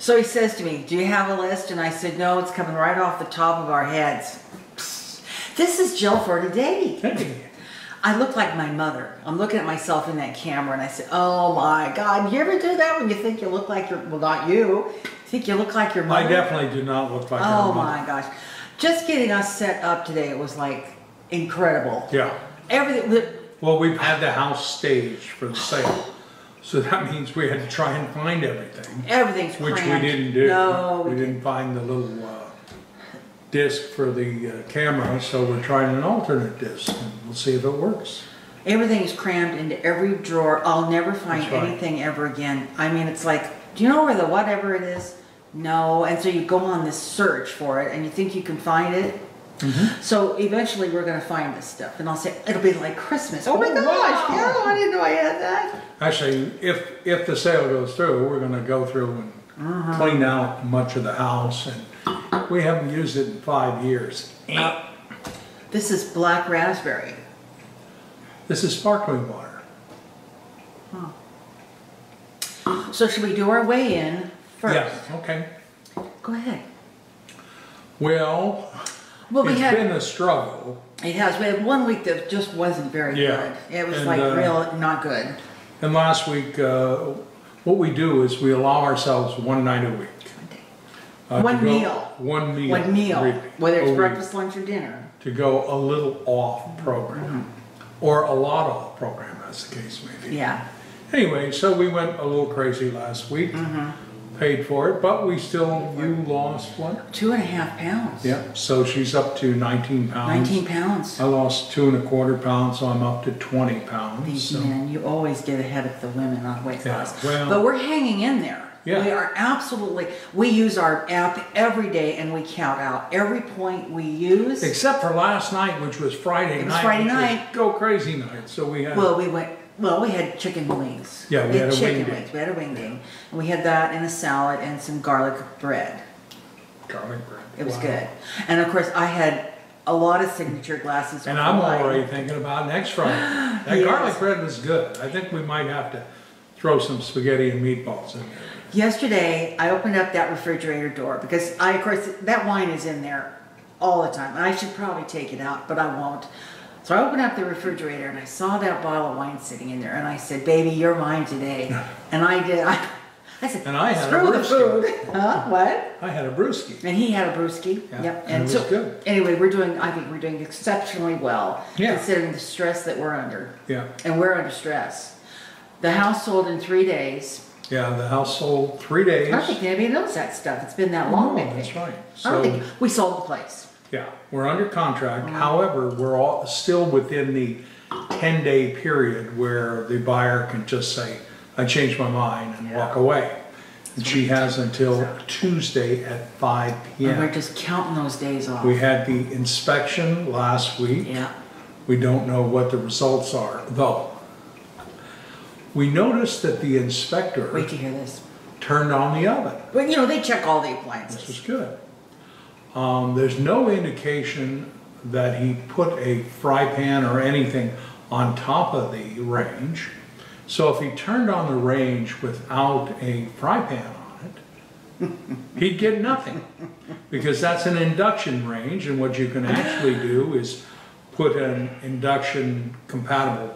So he says to me, do you have a list? And I said, no, it's coming right off the top of our heads. This is Jill for today. I look like my mother. I'm looking at myself in that camera and I said, oh my God, you ever do that when you think you look like your, well, not you, think you look like your mother? I definitely do not look like oh your mother. My gosh. Just getting us set up today, it was like incredible. Yeah. Everything. Well, we've had the house staged for the sale. So that means we had to try and find everything. Everything's which crammed. we didn't do. No, we didn't find the little disc for the camera, so we're trying an alternate disc, and we'll see if it works. Everything's crammed into every drawer. I'll never find anything ever again. I mean, it's like, do you know where the whatever it is? No. And so you go on this search for it, and you think you can find it. Mm-hmm. So eventually we're going to find this stuff, and I'll say it'll be like Christmas. Oh my gosh! Wow. Yeah, I didn't know I had that. Actually, if the sale goes through, we're going to go through and clean out much of the house, and we haven't used it in 5 years. This is black raspberry. This is sparkling water. Huh. So should we do our weigh-in first? Yeah. Okay. Go ahead. Well, it's been a struggle. It has. We had 1 week that just wasn't very good. It was like real not good. And last week, what we do is we allow ourselves 1 night a week. One meal. One meal. One meal. Whether it's breakfast, lunch, or dinner. To go a little off program. Or a lot off program, as the case may be. Yeah. Anyway, so we went a little crazy last week. Paid for it, but we still, you lost what? 2.5 pounds. Yeah, so she's up to 19 pounds. 19 pounds. I lost 2.25 pounds, so I'm up to 20 pounds. These men, you always get ahead of the women on weight loss. Well, but we're hanging in there. Yeah. We are absolutely, we use our app every day and we count out every point we use. Except for last night, which was Friday night. It was Friday night. Go crazy night, so we had... Well, we had chicken wings. Yeah, we had a chicken wing wings. We had a wing ding. And we had that and a salad and some garlic bread. Garlic bread. It was good. And of course, I had a lot of signature glasses. And I'm already thinking about next Friday. That garlic bread was good. I think we might have to throw some spaghetti and meatballs in there. Yesterday, I opened up that refrigerator door because of course, that wine is in there all the time. And I should probably take it out, but I won't. So I opened up the refrigerator and I saw that bottle of wine sitting in there and I said, baby, you're mine today. And I did. I said, and I had screw the food. Huh? What? I had a brewski. And he had a brewski. Yeah, yep. And it was good. Anyway, I think we're doing exceptionally well considering the stress that we're under. Yeah. And we're under stress. The house sold in 3 days. Yeah, the house sold 3 days. I don't think anybody knows that stuff. It's been that long. Oh, that's right. I don't think we sold the place. Yeah, we're under contract. However, we're all still within the 10-day period where the buyer can just say, I changed my mind and walk away. And she has until Tuesday at 5 p.m. And we're just counting those days off. We had the inspection last week. Yeah. We don't know what the results are, though. We noticed that the inspector wait to hear this. Turned on the oven. But you know, they check all the appliances. This was good. There's no indication that he put a fry pan or anything on top of the range. So if he turned on the range without a fry pan on it, he'd get nothing. Because that's an induction range, and what you can actually do is put an induction compatible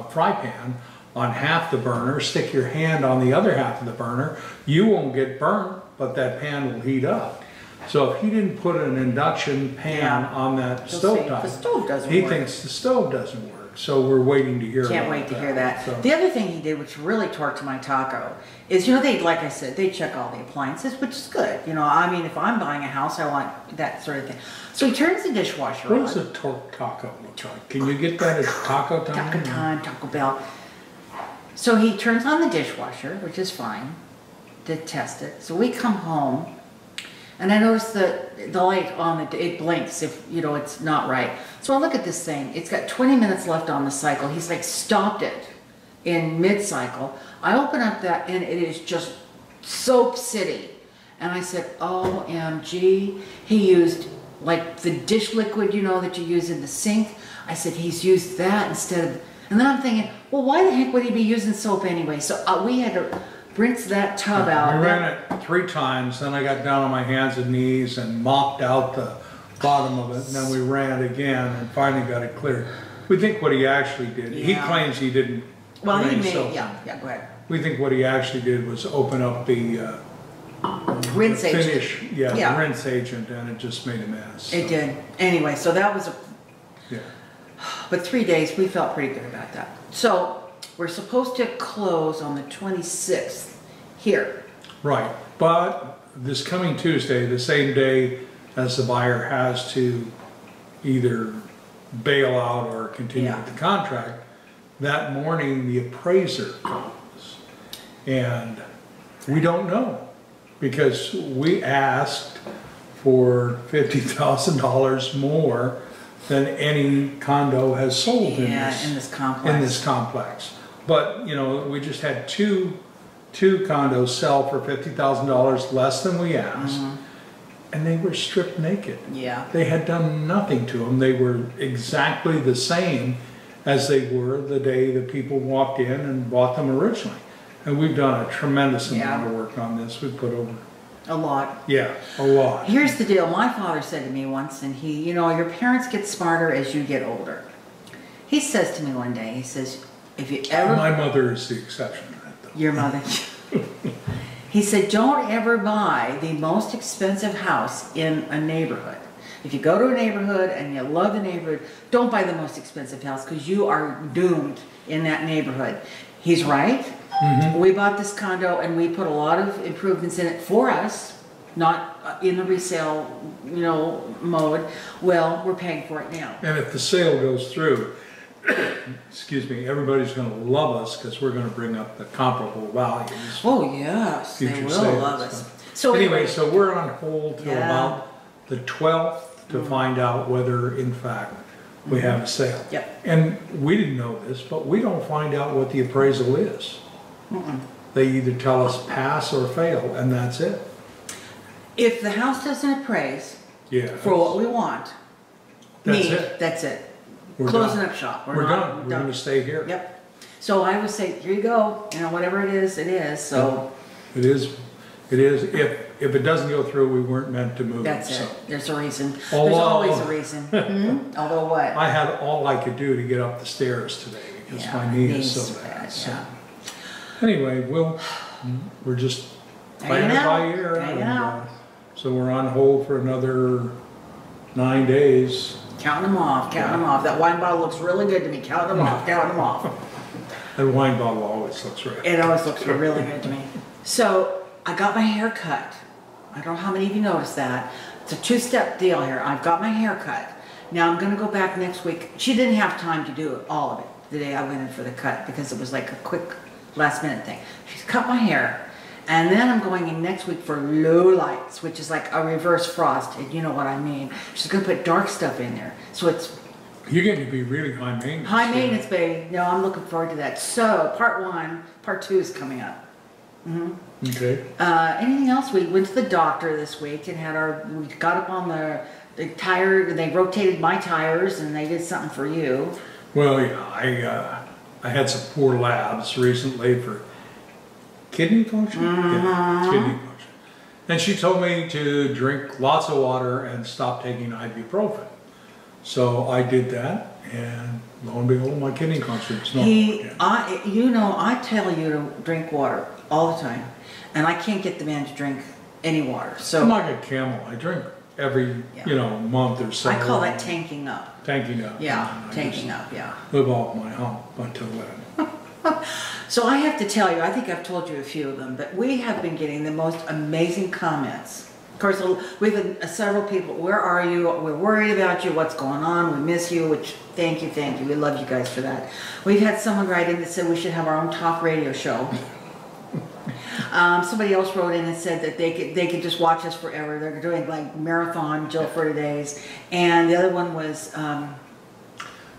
fry pan on half the burner, stick your hand on the other half of the burner. You won't get burnt, but that pan will heat up. So if he didn't put an induction pan on that stovetop, the stove doesn't he work. thinks the stove doesn't work. So we're waiting to hear Can't wait to hear that. So. The other thing he did, which really torqued my taco, is, you know, they, like I said, they check all the appliances, which is good. You know, I mean, if I'm buying a house, I want that sort of thing. So he turns the dishwasher on. What does a torque taco look like? Can you get that at Taco Time? Taco Time, Taco Bell. So he turns on the dishwasher, which is fine, to test it. So we come home, and I notice the light on it blinks if, you know, it's not right. So I look at this thing. It's got 20 minutes left on the cycle. He's like stopped it in mid-cycle. I open up that and it is just Soap City. And I said, OMG. He used like the dish liquid, you know, that you use in the sink. I said, he's used that instead of, and then I'm thinking, well, why the heck would he be using soap anyway? So we had to rinse that tub out. We ran it 3 times, then I got down on my hands and knees and mopped out the bottom of it, and then we ran it again and finally got it cleared. We think what he actually did, he claims he didn't. Well, he made, yeah, go ahead. We think what he actually did was open up the rinse the agent. finish, the rinse agent, and it just made a mess. It did. Anyway, so that was a, yeah. but 3 days, we felt pretty good about that. So we're supposed to close on the 26th here. Right, but this coming Tuesday, the same day as the buyer has to either bail out or continue with the contract, that morning the appraiser comes. And we don't know, because we asked for $50,000 more than any condo has sold in this complex. But, you know, we just had two condos sell for $50,000 less than we asked. And they were stripped naked. Yeah. They had done nothing to them. They were exactly the same as they were the day that people walked in and bought them originally. And we've done a tremendous amount of work on this. We've put over a lot. Yeah, a lot. Here's the deal. My father said to me once, and he, you know, your parents get smarter as you get older. He says to me one day, he says, if you ever... My mother is the exception to that, though. Your mother. He said, don't ever buy the most expensive house in a neighborhood. If you go to a neighborhood and you love the neighborhood, don't buy the most expensive house, because you are doomed in that neighborhood. He's right. We bought this condo and we put a lot of improvements in it for us, not in the resale, you know, mode. Well, we're paying for it now. And if the sale goes through, excuse me, everybody's going to love us, because we're going to bring up the comparable values. Oh yes, they will love us. So anyway, so we're on hold till about the 12th to find out whether, in fact, we have a sale. Yep. And we didn't know this, but we don't find out what the appraisal is. They either tell us pass or fail, and that's it. If the house doesn't appraise for what we want, that's it. We're Closing up shop. We're done. We're going to stay here. Yep. So I would say, here you go. You know, whatever it is, it is. So it is. It is. If it doesn't go through, we weren't meant to move. That's it. There's a reason. Although, there's always a reason. Although what? I had all I could do to get up the stairs today because my knee is so bad. So. Anyway, we're just playing it by ear. So we're on hold for another 9 days. Counting them off, counting them off. That wine bottle looks really good to me. Counting them off, counting them off. That wine bottle always looks right. It always looks really good to me. So I got my hair cut. I don't know how many of you noticed that. It's a 2-step deal here. I've got my hair cut. Now I'm going to go back next week. She didn't have time to do all of it the day I went in for the cut, because it was like a quick last minute thing. She's cut my hair. And then I'm going in next week for low lights, which is like a reverse frost, and you know what I mean. She's going to put dark stuff in there. So it's... You're getting to be really high maintenance. High maintenance, baby. No, I'm looking forward to that. So, part 1, part 2 is coming up. Okay. Anything else? We went to the doctor this week and we got up on the tire, they rotated my tires and they did something for you. Well, yeah, I had some poor labs recently for kidney function? Yeah, kidney function. And she told me to drink lots of water and stop taking ibuprofen. So I did that, and lo and behold, my kidney function is normal again. You know, I tell you to drink water all the time, and I can't get the man to drink any water. So I'm like a camel. I drink every month or so. I call that tanking up. Tanking up. Yeah, tanking up. Yeah. Live off my hump until then. So I have to tell you, I think I've told you a few of them, but we have been getting the most amazing comments. Of course, we've had several people, where are you? We're worried about you. What's going on? We miss you, which thank you. We love you guys for that. We've had someone write in that said we should have our own talk radio show. Somebody else wrote in and said that they could just watch us forever. They're doing like marathon Jill for Today's. And the other one was...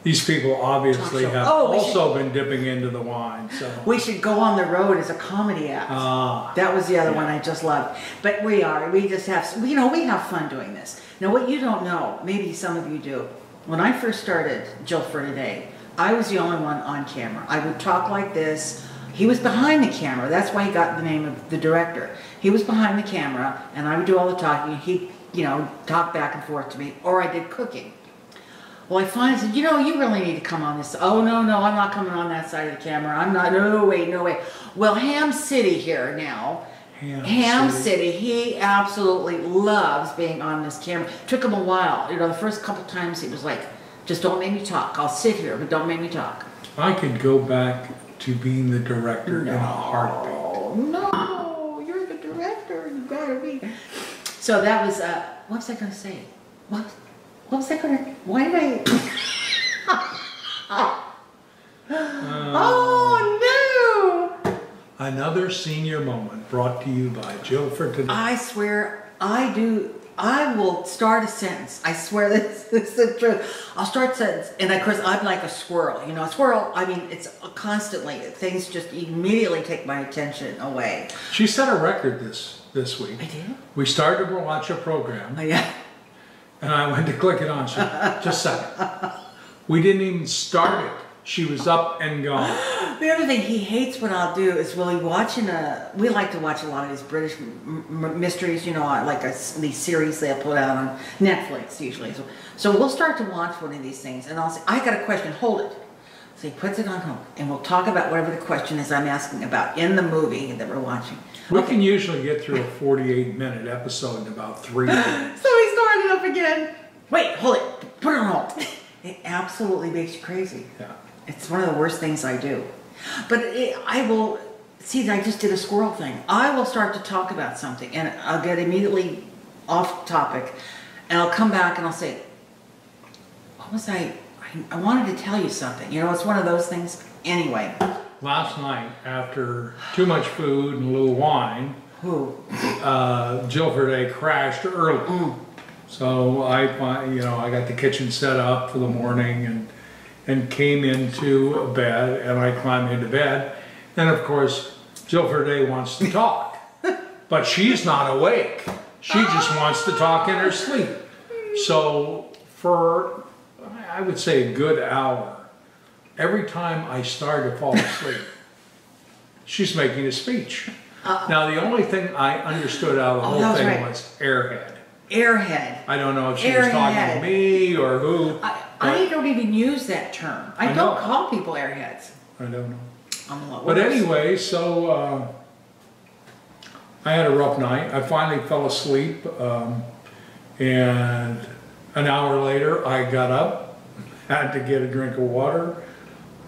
these people obviously have also been dipping into the wine. So we should go on the road as a comedy act. That was the other one I just loved. But we just have, we have fun doing this. Now what you don't know, maybe some of you do, when I first started Jill for Today, I was the only one on camera. I would talk like this. He was behind the camera. That's why he got the name of the director. He was behind the camera, and I would do all the talking. He'd, you know, talk back and forth to me, or I did cooking. Well, I finally said, you know, you really need to come on this. Oh, no, no, I'm not coming on that side of the camera. I'm not, no way, no way. Well, Ham City here now. Ham City, he absolutely loves being on this camera. Took him a while. You know, the first couple times he was like, just don't make me talk. I'll sit here, but don't make me talk. I could go back to being the director in a heartbeat. No, you're the director. You gotta be. So that was, what was I gonna say? What was I gonna, why did I? Oh no! Another senior moment brought to you by Jill for today. I swear, I will start a sentence. I swear this is the truth. I'll start a sentence, and of course, I'm like a squirrel. You know, a squirrel, I mean, it's constantly, things just immediately take my attention away. She set a record this week. I did? We started to watch a program. Oh, yeah. And I went to click it on. She said, just a second. We didn't even start it. She was up and gone. The other thing he hates what I'll do is we'll be watching we like to watch a lot of these British mysteries, you know, like these series they'll put out on Netflix usually. So we'll start to watch one of these things and I'll say, I got a question, hold it. So he puts it on hold and we'll talk about whatever the question is I'm asking about in the movie that we're watching. We can usually get through a 48-minute episode in about 3 minutes. So he started up again. Wait, hold it, put it on hold. It absolutely makes you crazy. Yeah. It's one of the worst things I do. But I will, see, I just did a squirrel thing. I will start to talk about something and I'll get immediately off topic and I'll come back and I'll say, what was I wanted to tell you something. You know, it's one of those things. Anyway. Last night, after too much food and a little wine, Jill for today crashed early. So I got the kitchen set up for the morning and came into bed, and I climbed into bed. And of course, Jill for today wants to talk, but she's not awake. She just wants to talk in her sleep. So for, I would say, a good hour, every time I start to fall asleep, she's making a speech. Now, the only thing I understood out of the whole thing was airhead. Airhead. I don't know if she was talking to me or who. I don't even use that term. I don't call people airheads. I don't know. I'm a lot But worse. anyway, so I had a rough night. I finally fell asleep, and an hour later I got up, had to get a drink of water.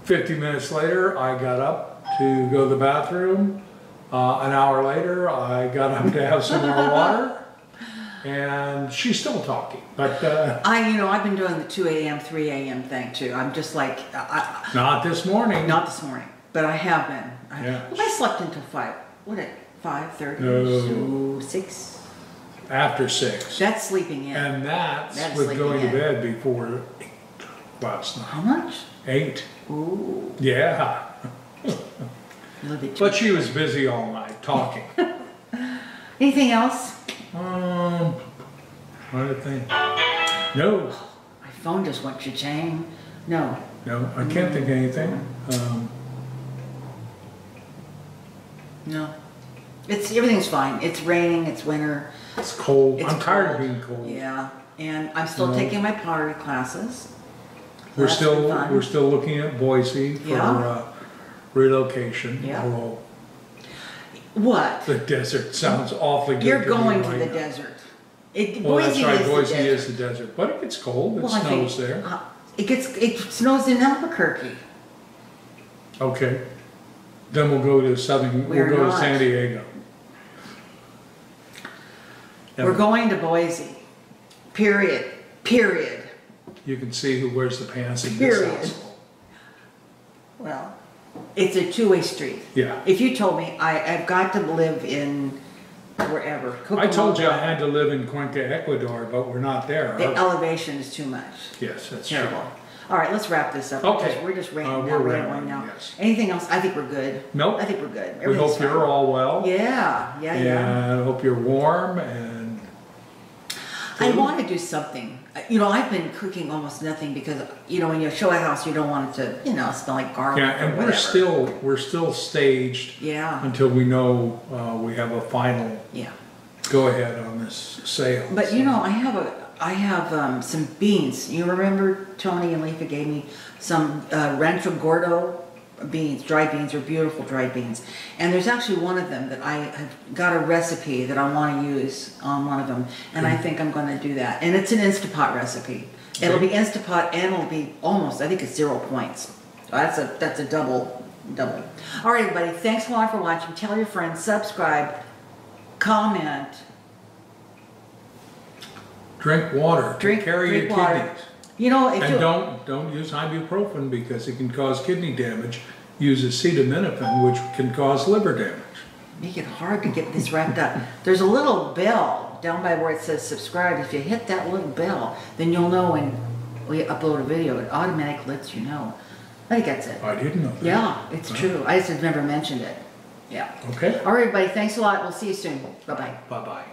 50 minutes later I got up to go to the bathroom. An hour later I got up to have some more water. And she's still talking, but I've been doing the 2 a.m., 3 a.m. thing too. I'm just like not this morning. Not this morning, but I have been. Yeah. I slept until 5:30. No. So 6. After 6. That's sleeping in. And that's with going to bed before 8 last night. How much? 8. Ooh. Yeah. But she was busy all night talking. Anything else? Trying to think. No. My phone just went cha-ching. No. No, I can't think of anything. No. Everything's fine. It's raining, it's winter. It's cold. It's I'm tired of cold. being cold. Yeah. And I'm still taking my pottery classes. We're still looking at Boise for relocation. Yeah. Although what? the desert sounds awfully good. You're going to right the now. desert. Well, that's right. Boise is the desert, but it gets cold. It snows there. It snows in Albuquerque. Okay. Then we'll go to We'll go to San Diego. We're going to Boise. Period. You can see who wears the pants in this household. Well, it's a two-way street. Yeah. If you told me I've got to live in wherever. I told you I had to live in Cuenca, Ecuador, but we're not there. The elevation is too much. Yes, that's terrible. true. All right, let's wrap this up. Okay. Because we're just rambling now. Yes. Anything else? I think we're good. Nope. I think we're good. We hope you're all well. Yeah. And I hope you're warm and I want to do something. You know, I've been cooking almost nothing because, you know, when you show a house, you don't want it to, you know, smell like garlic Yeah, or and whatever. we're still staged Yeah. until we know we have a final Yeah. go ahead on this sale. But you know, I have some beans. You remember Tony and Leafa gave me some Rancho Gordo beans, dried beans, are beautiful dried beans. And there's actually one of them that I have got a recipe that I want to use on one of them. And I think I'm going to do that. And it's an Instapot recipe. It'll be Instapot and it'll be almost, I think it's 0 points. So that's a double. All right, everybody. Thanks a lot for watching. Tell your friends, subscribe, comment. Drink water. Take care of your water. kidneys. You know, if And you don't use ibuprofen because it can cause kidney damage. Use acetaminophen, which can cause liver damage. make it hard to get this wrapped up. There's a little bell down by where it says subscribe. If you hit that little bell, then you'll know when we upload a video. It automatically lets you know. I think that's it. I didn't know that. Yeah, it's true. I just had never mentioned it. Yeah. Okay. All right, everybody. Thanks a lot. We'll see you soon. Bye-bye. Bye-bye.